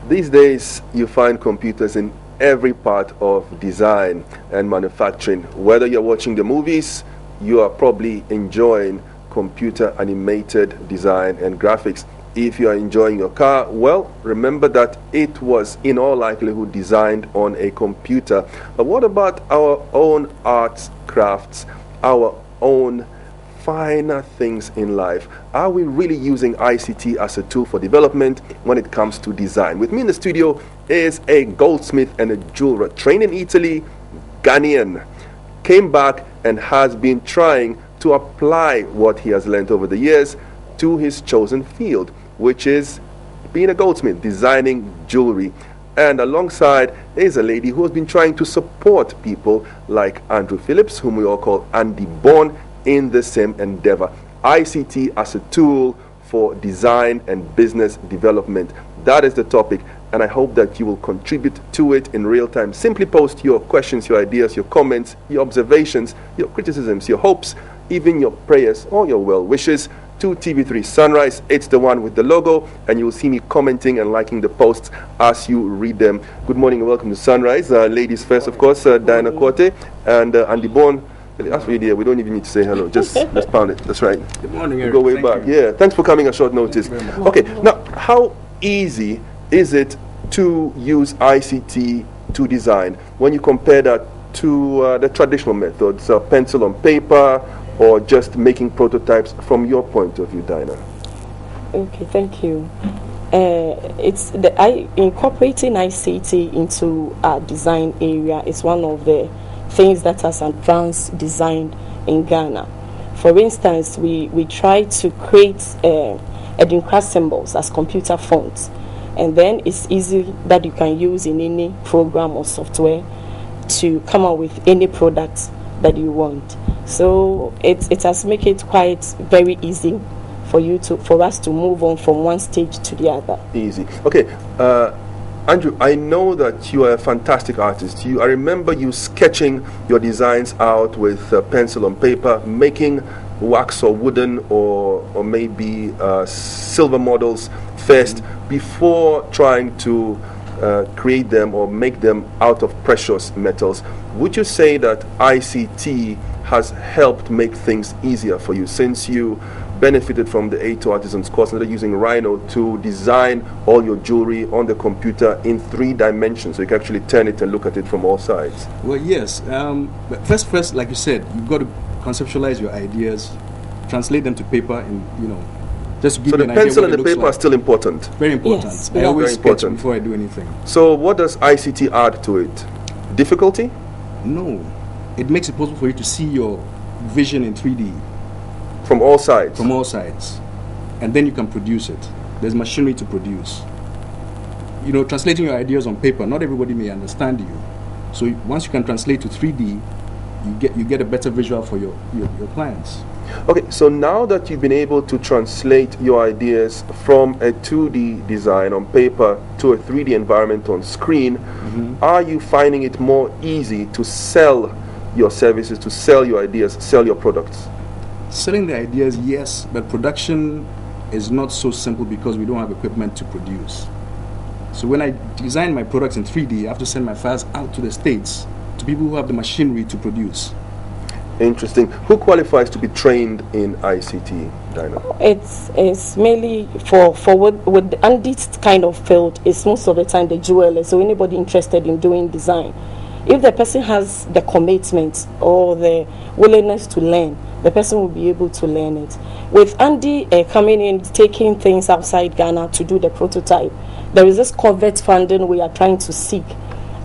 These days, you find computers in every part of design and manufacturing. Whether you're watching the movies, you are probably enjoying computer animated design and graphics. If you are enjoying your car, well, remember that it was in all likelihood designed on a computer. But what about our own arts, crafts, our own finer things in life? Are we really using ICT as a tool for development when it comes to design? With me in the studio is a goldsmith and a jeweler trained in Italy, Ghanaian. Came back and has been trying to apply what he has learned over the years to his chosen field, which is being a goldsmith, designing jewelry. And alongside is a lady who has been trying to support people like Andrew Phillips, whom we all call Andy Bourne, in the same endeavor. ICT as a tool for design and business development. That is the topic, and I hope that you will contribute to it in real time. Simply post your questions, your ideas, your comments, your observations, your criticisms, your hopes, even your prayers or your well wishes to TV3 Sunrise. It's the one with the logo, and you will see me commenting and liking the posts as you read them. Good morning and welcome to Sunrise. Ladies first, of course, Diana Korte and Andy Bourne. That's really, we don't even need to say hello. Just let's pound it. That's right. Good morning, Eric. We'll go way back. Yeah, thanks for coming at short notice. Okay, now how easy is it to use ICT to design when you compare that to the traditional methods, pencil on paper, or just making prototypes from your point of view, Dinah? Okay, thank you. Incorporating ICT into our design area is one of the things that has advanced design in Ghana. For instance, we try to create Edinkra symbols as computer fonts, and then it's easy that you can use in any program or software to come up with any product that you want. So it has made it quite very easy for us to move on from one stage to the other. Easy. Okay. Andrew, I know that you are a fantastic artist. I remember you sketching your designs out with pencil on paper, making wax or wooden or maybe silver models first before trying to create them or make them out of precious metals. Would you say that ICT has helped make things easier for you since you benefited from the A2 Artisans course and they're using Rhino to design all your jewelry on the computer in 3 dimensions, so you can actually turn it and look at it from all sides? Well, yes. But first, like you said, you've got to conceptualize your ideas, translate them to paper, and just to give so you the an pencil idea and the paper are still important. Very important. Yes, I always very sketch important before I do anything. So what does ICT add to it? Difficulty? No, it makes it possible for you to see your vision in 3D. From all sides? From all sides. And then you can produce it. There's machinery to produce. Translating your ideas on paper, not everybody may understand you. So once you can translate to 3D, you get a better visual for your clients. Okay, so now that you've been able to translate your ideas from a 2D design on paper to a 3D environment on screen, are you finding it more easy to sell your services, to sell your ideas, sell your products? Selling the ideas, yes, but production is not so simple because we don't have equipment to produce. So when I design my products in 3D, I have to send my files out to the States, to people who have the machinery to produce. Interesting. Who qualifies to be trained in ICT, Dinah? It's mainly for with Andy's kind of field, it's most of the time the jeweler, so anybody interested in doing design. If the person has the commitment or the willingness to learn, the person will be able to learn it. With Andy coming in, taking things outside Ghana to do the prototype, there is this covert funding we are trying to seek.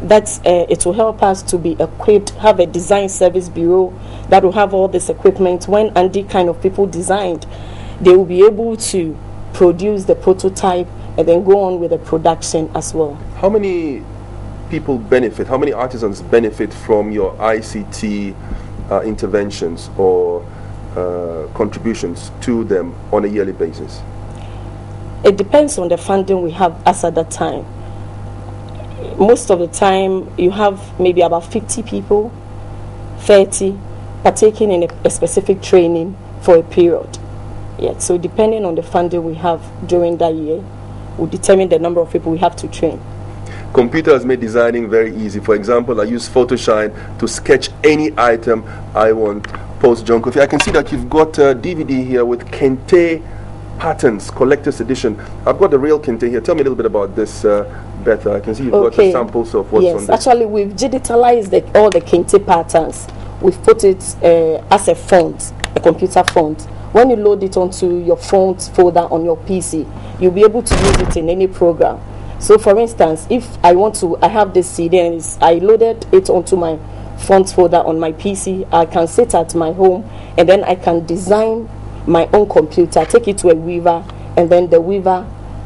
That it will help us to be equipped, have a design service bureau that will have all this equipment. When Andy kind of people designed, they will be able to produce the prototype and then go on with the production as well. How many people benefit, how many artisans benefit from your ICT interventions or contributions to them on a yearly basis? It depends on the funding we have as at that time. Most of the time you have maybe about 50 people, 30 partaking in a specific training for a period. Yeah, so depending on the funding we have during that year, will determine the number of people we have to train. Computer has made designing very easy. For example, I use Photoshop to sketch any item I want. Post John Kofi. I can see that you've got a DVD here with Kente Patterns Collector's Edition. I've got the real Kente here. Tell me a little bit about this, Betha. I can see you've got the samples of what's on this. Yes, actually we've digitalized all the Kente patterns. We've put it as a font, a computer font. When you load it onto your font folder on your PC, you'll be able to use it in any program. So for instance, if I have this CD and I loaded it onto my font folder on my PC, I can sit at my home and then I can design my own computer, take it to a weaver, and then the weaver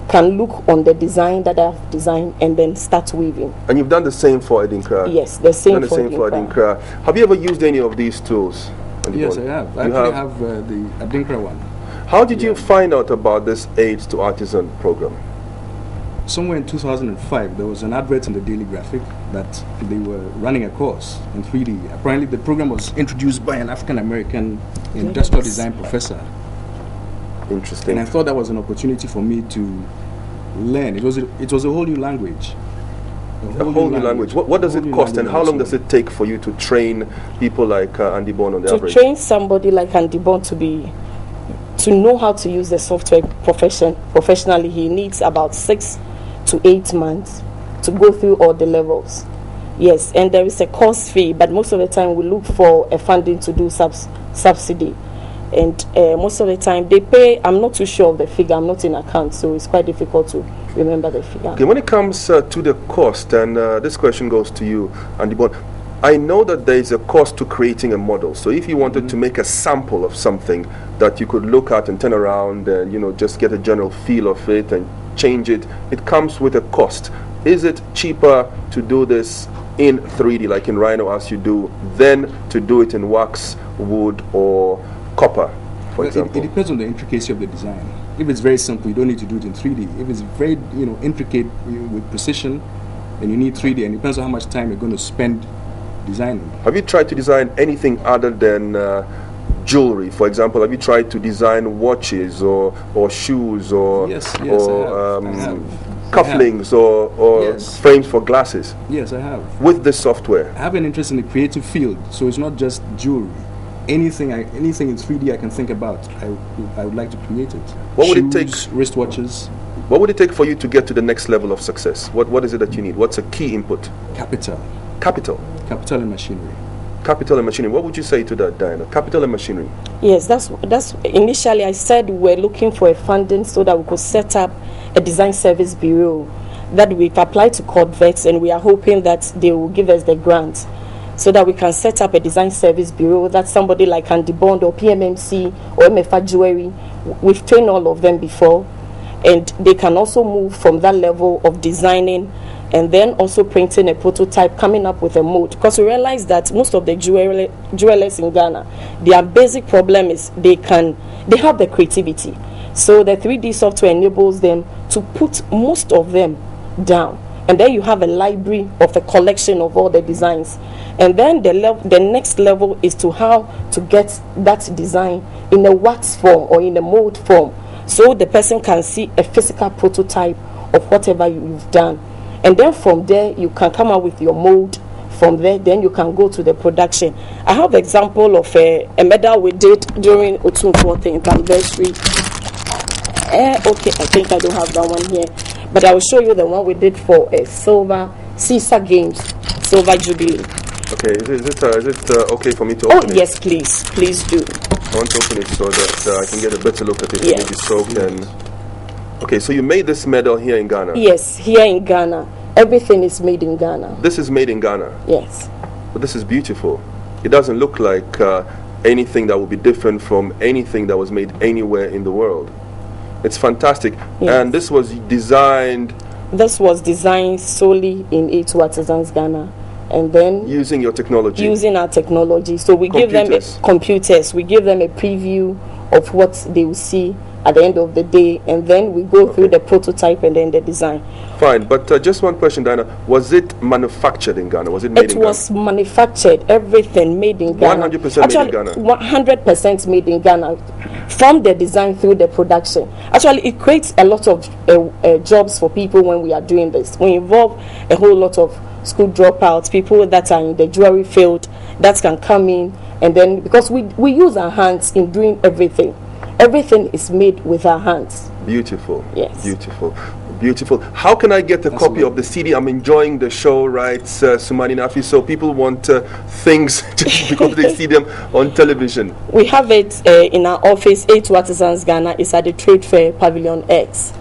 can look on the design that I've designed and then start weaving. And you've done the same for Edinkra? Yes, the same for Edinkra. Have you ever used any of these tools? Yes, I have. I actually have the Edinkra one. How did you find out about this Aids to Artisan program? Somewhere in 2005, there was an advert in the Daily Graphic that they were running a course in 3D. Apparently, the program was introduced by an African-American industrial design professor. Interesting. And I thought that was an opportunity for me to learn. It was a whole new language. A whole new language. What does it cost, and how long does it take for you to train people like Andy Bond on the average? To train somebody like Andy Bond to know how to use the software professionally, he needs about 6 to 8 months to go through all the levels. Yes, and there is a course fee, but most of the time we look for a funding to do subsidy. And most of the time they pay. I'm not too sure of the figure. I'm not in account, so it's quite difficult to remember the figure. Okay, when it comes to the cost, and this question goes to you, Andy Bond, I know that there is a cost to creating a model. So if you wanted to make a sample of something that you could look at and turn around and just get a general feel of it and change it, it comes with a cost. Is it cheaper to do this in 3D, like in Rhino, as you do, than to do it in wax, wood, or copper, for example? It depends on the intricacy of the design. If it's very simple, you don't need to do it in 3D. If it's very intricate with precision, then you need 3D, and it depends on how much time you're going to spend designing. Have you tried to design anything other than jewelry? For example, have you tried to design watches or shoes or yes, I have. Cufflinks or frames for glasses? Yes, I have. With this software? I have an interest in the creative field, so it's not just jewelry. Anything in 3D I can think about, I would like to create it. What would it take? Wristwatches. What would it take for you to get to the next level of success? What is it that you need? What's a key input? Capital and machinery. Capital and machinery. What would you say to that, Diana? Capital and machinery. Yes, that's initially I said we're looking for a funding so that we could set up a design service bureau that we've applied to Corvettes, and we are hoping that they will give us the grant so that we can set up a design service bureau that somebody like Andy Bond or PMMC or MFA Jewelry, we've trained all of them before, and they can also move from that level of designing and then also printing a prototype, coming up with a mold, because we realize that most of the jewelers in Ghana, their basic problem is they have the creativity. So the 3D software enables them to put most of them down, and then you have a library of a collection of all the designs. And then the next level is to how to get that design in a wax form or in a mold form, so the person can see a physical prototype of whatever you've done. And then from there, you can come up with your mold. From there, then you can go to the production. I have an example of a medal we did during Otun 14th anniversary. Okay, I think I don't have that one here, but I will show you the one we did for a silver Caesar Games, Silver Jubilee. Okay, is it okay for me to open it? Oh yes, please do. I want to open it so that I can get a better look at it. Yes. Maybe so can. Okay, so you made this medal here in Ghana? Yes, here in Ghana. Everything is made in Ghana. This is made in Ghana? Yes. But this is beautiful. It doesn't look like anything that would be different from anything that was made anywhere in the world. It's fantastic. Yes. And this was designed? This was designed solely in A2 Artisans Ghana. And then using your technology? Using our technology. So we give them computers. We give them a preview of what they will see at the end of the day, and then we go through the prototype and then the design. Fine, but just one question, Diana. Was it manufactured in Ghana? Was it made in Ghana? It was manufactured, everything made in Ghana. 100% made in Ghana? 100% made in Ghana. From the design through the production. Actually, it creates a lot of jobs for people when we are doing this. We involve a whole lot of school dropouts, people that are in the jewelry field that can come in, and then because we use our hands in doing everything. Everything is made with our hands. Beautiful. Yes. Beautiful. Beautiful. How can I get a copy of the CD? I'm enjoying the show, right, Sumani Nafi? So people want things because they see them on television. We have it in our office, A2 Artisans Ghana. It's at the Trade Fair Pavilion X.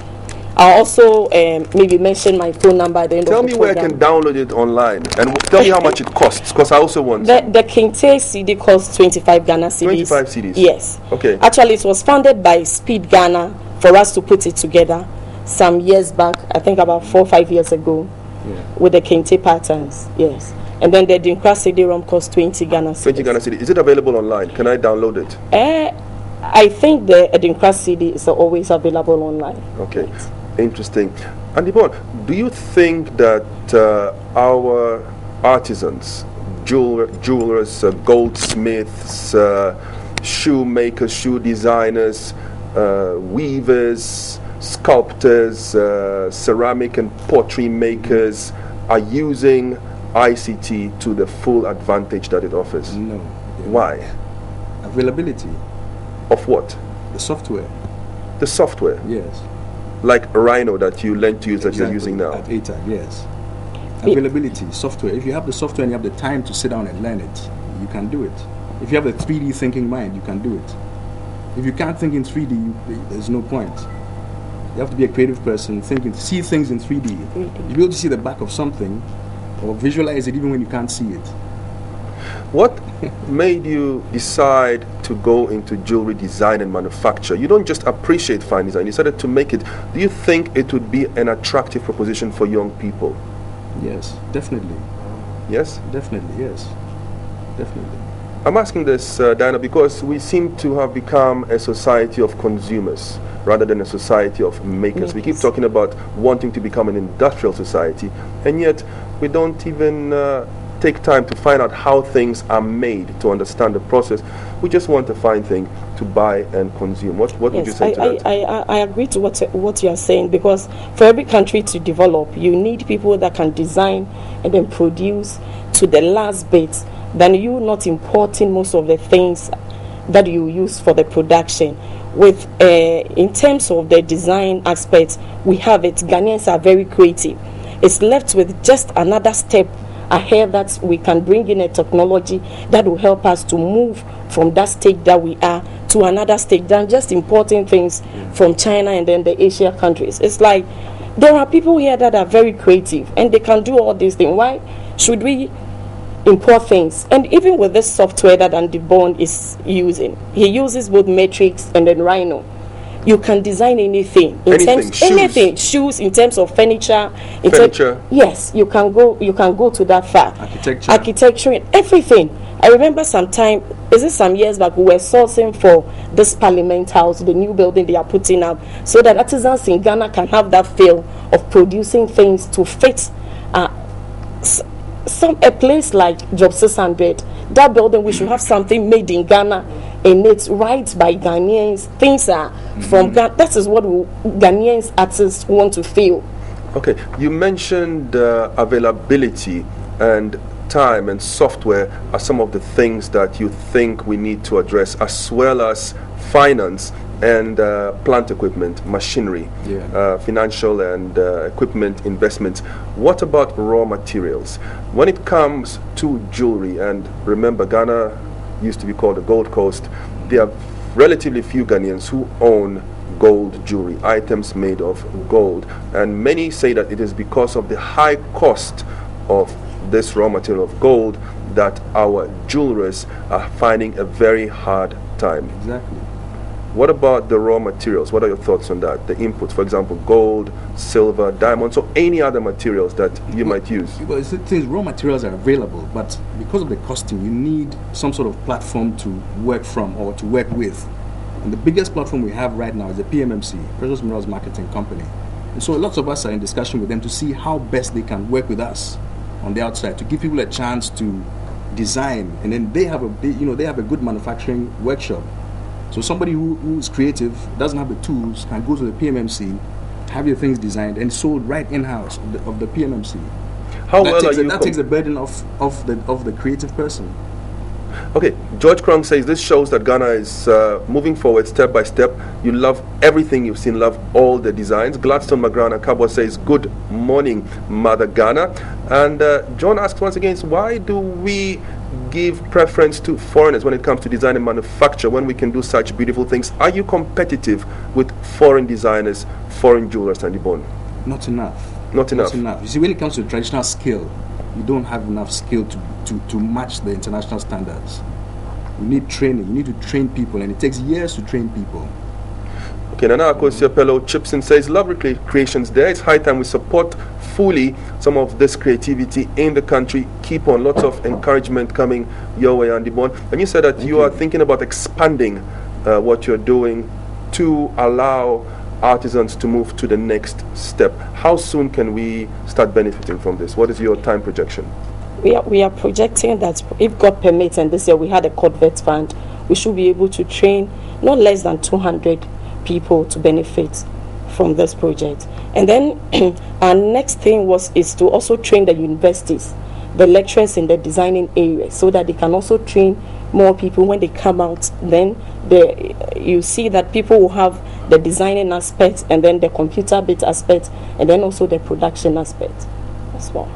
I'll also maybe mention my phone number at the end of the program. Tell me where I can download it online, and tell me how much it costs, because I also want the Kente CD costs 25 Ghana cedis. 25 CDs? Yes. Okay. Actually, it was founded by Speed Ghana for us to put it together some years back, I think about 4 or 5 years ago, with the Kente patterns. Yes. And then the Dinkra CD-ROM costs 20 Ghana cedis. 20 Ghana CD. Is it available online? Can I download it? I think the Dinkra CD is always available online. Okay. Interesting. And Yvonne, do you think that our artisans, jewelers, goldsmiths, shoemakers, shoe designers, weavers, sculptors, ceramic and pottery makers are using ICT to the full advantage that it offers? No. Why? Availability. Of what? The software. The software? Yes. Like Rhino that you learn to use that you're using now? At ATAG, yes. Availability, software. If you have the software and you have the time to sit down and learn it, you can do it. If you have a 3D thinking mind, you can do it. If you can't think in 3D, there's no point. You have to be a creative person, see things in 3D. You'll be able to see the back of something or visualize it even when you can't see it. What made you decide to go into jewelry design and manufacture? You don't just appreciate fine design, you decided to make it. Do you think it would be an attractive proposition for young people? Yes, definitely. Yes? Definitely, yes. Definitely. I'm asking this, Diana, because we seem to have become a society of consumers rather than a society of makers. We keep talking about wanting to become an industrial society, and yet we don't even take time to find out how things are made, to understand the process. We just want to find things to buy and consume. What would you say to that? I agree to what you are saying, because for every country to develop, you need people that can design and then produce to the last bit, than you not importing most of the things that you use for the production. With in terms of the design aspect, we have it. Ghanaians are very creative. It's left with just another step ahead that we can bring in a technology that will help us to move from that stage that we are to another stage than just importing things from China and then the Asia countries. It's like there are people here that are very creative and they can do all these things. Why should we import things? And even with this software that Andy Bond is using, he uses both Matrix and then Rhino. You can design anything shoes in terms of furniture. Yes, you can go to that far. Architecture and everything. I remember some years back, we were sourcing for this Parliament House, the new building they are putting up, so that artisans in Ghana can have that feel of producing things to fit a place like Job 600. That building, we should have something made in Ghana, and it's right by Ghanaians. Things are from Ghana. That is what Ghanaians artists want to feel. Okay, you mentioned availability and time and software are some of the things that you think we need to address, as well as finance and plant equipment, machinery, financial and equipment investments. What about raw materials? When it comes to jewelry, and remember, Ghana used to be called the Gold Coast, there are relatively few Ghanaians who own gold jewelry, items made of gold, and many say that it is because of the high cost of this raw material of gold that our jewelers are finding a very hard time. Exactly. What about the raw materials? What are your thoughts on that? The inputs, for example, gold, silver, diamonds, or any other materials that you might use? Because things, raw materials are available, but because of the costing, you need some sort of platform to work from or to work with. And the biggest platform we have right now is the PMMC, Precious Minerals Marketing Company. And so lots of us are in discussion with them to see how best they can work with us on the outside to give people a chance to design. And then they have a good manufacturing workshop. So somebody who's creative, doesn't have the tools, can go to the PMMC, have your things designed and sold right in-house of the PMMC. That takes the burden off the creative person. Okay, George Krong says this shows that Ghana is moving forward step by step. You love everything you've seen, love all the designs. Gladstone McGrath Kabwa says, good morning, Mother Ghana. And John asks once again, why do we give preference to foreigners when it comes to design and manufacture when we can do such beautiful things? Are you competitive with foreign designers, foreign jewelers, and Ibon? Not enough. Not enough. You see, when it comes to traditional skill, you don't have enough skill to match the international standards. You need training. You need to train people, and it takes years to train people. Okay, Nana Akosio Chipson says, lovely creations there. It's high time we support fully some of this creativity in the country. Keep on. Lots of encouragement coming your way, Andy Bond. And you said that you are thinking about expanding what you're doing to allow artisans to move to the next step. How soon can we start benefiting from this? What is your time projection? We are projecting that if God permits, and this year we had a Corvette fund, we should be able to train not less than 200 people to benefit from this project. And then our next thing is to also train the universities, the lecturers in the designing area, so that they can also train more people when they come out. Then you see that people will have the designing aspect, and then the computer bit aspect, and then also the production aspect as well.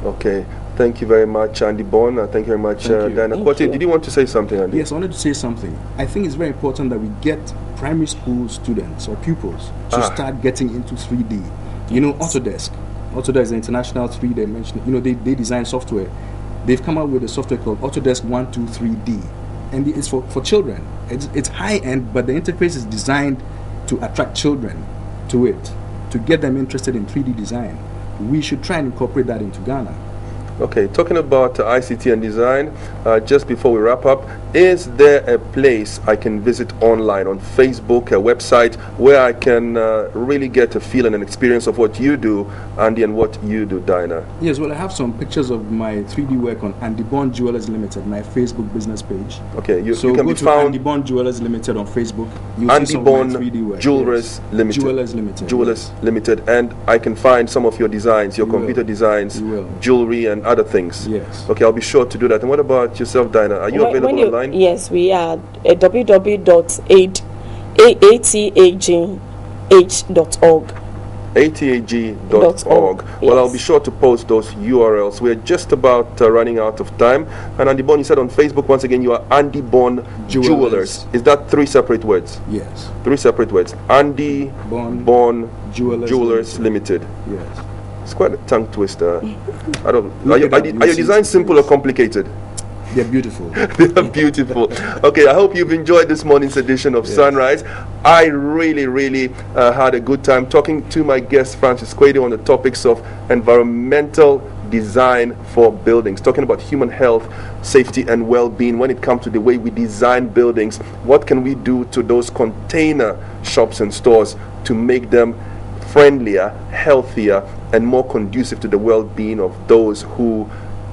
Okay. Thank you very much, Andy Bon. Thank you very much, Diana Kwati. Did you want to say something, Andy? Yes, I wanted to say something. I think it's very important that we get primary school students or pupils to start getting into 3D. You know, Autodesk is an international 3D. They design software. They've come out with a software called Autodesk 123D, and it's for children. It's high end, but the interface is designed to attract children to it, to get them interested in 3D design. We should try and incorporate that into Ghana. Okay, talking about ICT and design, just before we wrap up, is there a place I can visit online, on Facebook, a website, where I can really get a feel and an experience of what you do, Andy, and what you do, Dinah? Yes, well, I have some pictures of my 3D work on Andy Bond Jewelers Limited, my Facebook business page. Okay, you can be to found Andy Bond Jewelers Limited on Facebook. You'll Andy see some Bond of my 3D work. Jewelers Limited. Jewelers Limited. Jewelers Limited, and I can find some of your designs, your computer designs, jewelry, and other things. Yes. Okay, I'll be sure to do that. And what about yourself, Dinah? Are you available online? Yes, we are at www.atagh.org. atag.org. Yes. Well, I'll be sure to post those URLs. We're just about running out of time. And Andy Bon, you said on Facebook, once again, you are Andy Bon Jewelers. Is that 3 separate words? Yes. 3 separate words. Andy Bon Jewelers Limited. Yes. It's quite a tongue twister. Are your designs simple or complicated? They're beautiful. They are beautiful. Okay, I hope you've enjoyed this morning's edition of Sunrise. I really had a good time talking to my guest Francis Quadio on the topics of environmental design for buildings, talking about human health, safety and well-being when it comes to the way we design buildings. What can we do to those container shops and stores to make them friendlier, healthier, and more conducive to the well-being of those who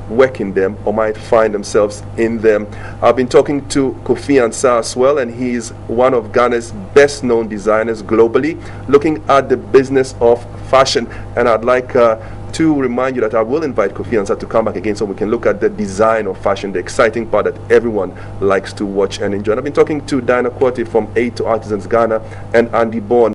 work in them or might find themselves in them. I've been talking to Kofi Ansah as well, and he's one of Ghana's best-known designers globally, looking at the business of fashion. And I'd like to remind you that I will invite Kofi Ansah to come back again so we can look at the design of fashion, the exciting part that everyone likes to watch and enjoy. And I've been talking to Diana Kwati from Aid to Artisans Ghana and Andy Bourne.